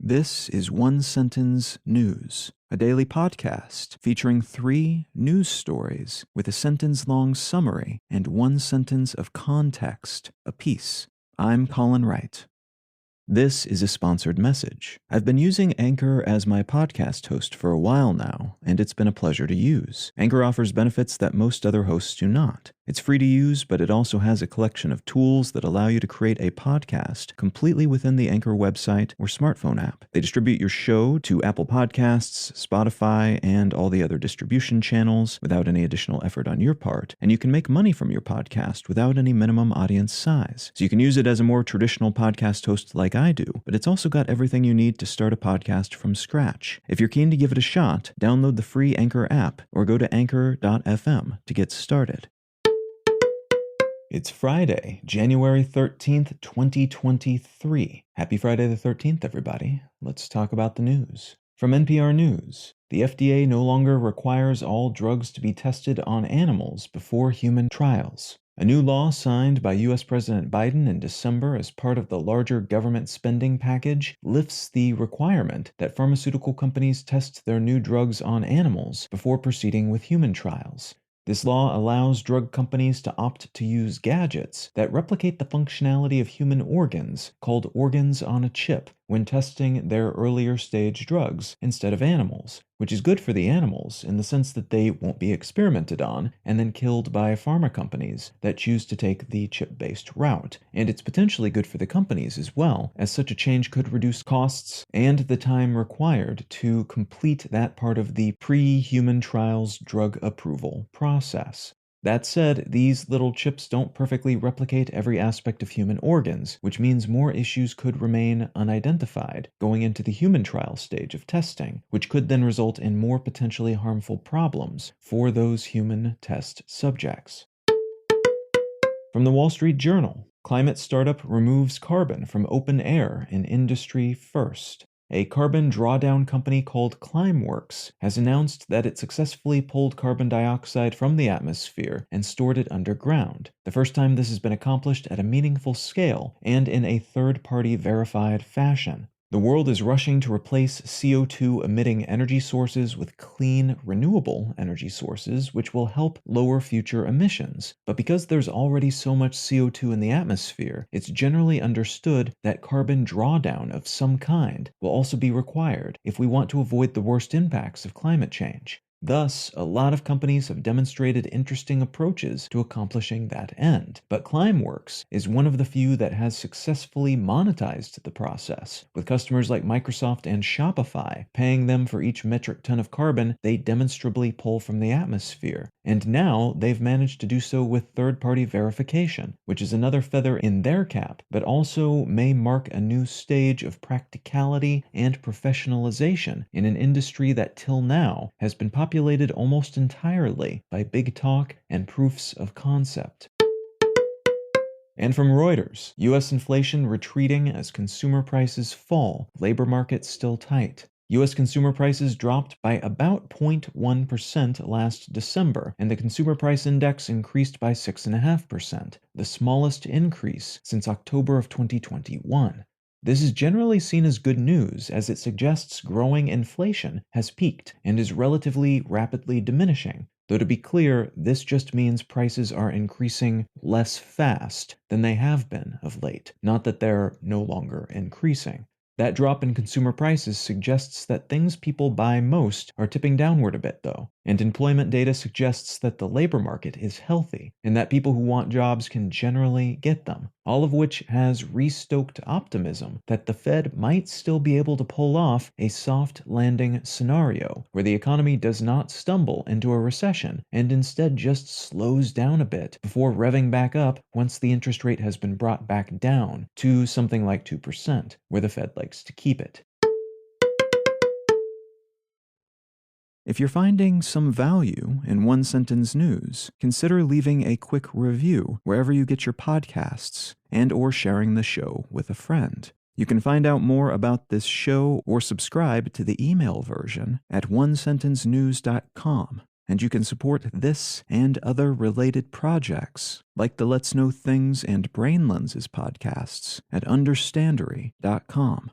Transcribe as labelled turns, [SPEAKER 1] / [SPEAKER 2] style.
[SPEAKER 1] This is One Sentence News, a daily podcast featuring 3 news stories with a sentence-long summary and 1 sentence of context apiece. I'm Colin Wright. This is a sponsored message. I've been using Anchor as my podcast host for a while now, and it's been a pleasure to use. Anchor offers benefits that most other hosts do not. It's free to use, but it also has a collection of tools that allow you to create a podcast completely within the Anchor website or smartphone app. They distribute your show to Apple Podcasts, Spotify, and all the other distribution channels without any additional effort on your part, and you can make money from your podcast without any minimum audience size. So you can use it as a more traditional podcast host like I do, but it's also got everything you need to start a podcast from scratch. If you're keen to give it a shot, download the free Anchor app or go to anchor.fm to get started. It's Friday, January 13th, 2023. Happy Friday the 13th, everybody. Let's talk about the news. From NPR News, the FDA no longer requires all drugs to be tested on animals before human trials. A new law signed by U.S. President Biden in December as part of the larger government spending package lifts the requirement that pharmaceutical companies test their new drugs on animals before proceeding with human trials. This law allows drug companies to opt to use gadgets that replicate the functionality of human organs, called organs on a chip, when testing their earlier stage drugs instead of animals, which is good for the animals in the sense that they won't be experimented on and then killed by pharma companies that choose to take the chip-based route. And it's potentially good for the companies as well, as such a change could reduce costs and the time required to complete that part of the pre-human trials drug approval process. That said, these little chips don't perfectly replicate every aspect of human organs, which means more issues could remain unidentified going into the human trial stage of testing, which could then result in more potentially harmful problems for those human test subjects. From the Wall Street Journal, climate startup removes carbon from open air in industry first. A carbon drawdown company called Climeworks has announced that it successfully pulled carbon dioxide from the atmosphere and stored it underground, the first time this has been accomplished at a meaningful scale and in a third-party verified fashion. The world is rushing to replace CO2-emitting energy sources with clean, renewable energy sources, which will help lower future emissions. But because there's already so much CO2 in the atmosphere, it's generally understood that carbon drawdown of some kind will also be required if we want to avoid the worst impacts of climate change. Thus, a lot of companies have demonstrated interesting approaches to accomplishing that end, but Climeworks is one of the few that has successfully monetized the process, with customers like Microsoft and Shopify paying them for each metric ton of carbon they demonstrably pull from the atmosphere. And now they've managed to do so with third-party verification, which is another feather in their cap, but also may mark a new stage of practicality and professionalization in an industry that till now has been populated almost entirely by big talk and proofs of concept. And from Reuters, U.S. inflation retreating as consumer prices fall, labor market still tight. U.S. consumer prices dropped by about 0.1% last December, and the Consumer Price Index increased by 6.5%, the smallest increase since October of 2021. This is generally seen as good news, as it suggests growing inflation has peaked and is relatively rapidly diminishing. Though to be clear, this just means prices are increasing less fast than they have been of late, not that they're no longer increasing. That drop in consumer prices suggests that things people buy most are tipping downward a bit, though, and employment data suggests that the labor market is healthy and that people who want jobs can generally get them, all of which has restoked optimism that the Fed might still be able to pull off a soft landing scenario where the economy does not stumble into a recession and instead just slows down a bit before revving back up once the interest rate has been brought back down to something like 2%, where the Fed likes to keep it. If you're finding some value in One Sentence News, consider leaving a quick review wherever you get your podcasts and/or sharing the show with a friend. You can find out more about this show or subscribe to the email version at onesentencenews.com. And you can support this and other related projects, like the Let's Know Things and Brain Lenses podcasts, at understandery.com.